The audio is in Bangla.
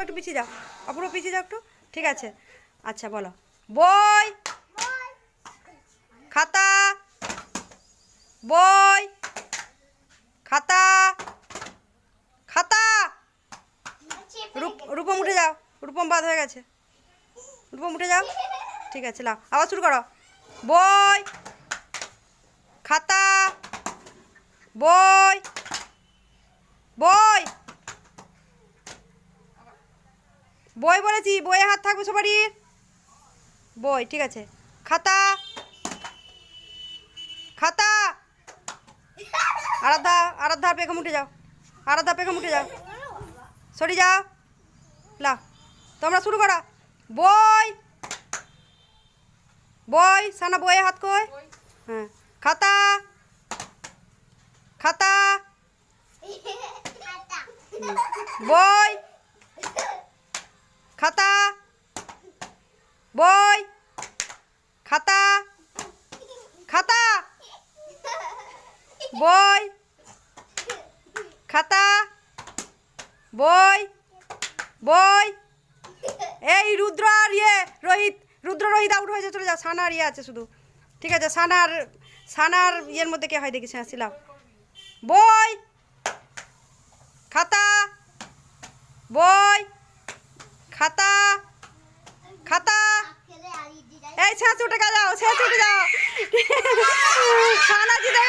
একটু পিছিয়ে যাও, অপূর্ব পিছিয়ে যাও একটু। ঠিক আছে, আচ্ছা বলো। বই, খাতা, বই, খাতা, খাতা। রূপম উঠে যাও, রূপম বাদ হয়ে গেছে, রূপম উঠে যাও। ঠিক আছে, লাও আবার শুরু করো। বই, খাতা, বই, বই, বই বলেছি, বইয়ে হাত থাকবে সবারই। বই, ঠিক আছে। খাতা, খাতা। আরাধ্যা, আরাধ্যা পেখম উঠে যাও, আরাধ্যা পেখম উঠে যাও, সরি যাও। লা তোমরা শুরু করো। বই, বই, সানা বইয়ে হাত কই? হ্যাঁ। খাতা, খাতা, বই, খাতা, বই, খাতা, খাতা, বই, খাতা, বই, বই। এই রুদ্র আর ইয়ে রোহিত, রুদ্র রোহিত আউট হয়েছে, চলে যাও। সানা আর ইয়ে আছে শুধু। ঠিক আছে, সানার সানার ইয়ের মধ্যে কে হয় দেখিস। হ্যাঁ, শিলাও। বই, খাতা, বই, খাতা, খাতা। এই শেষ উঠে যাও, শেষ উঠে যাও। সানা জিতে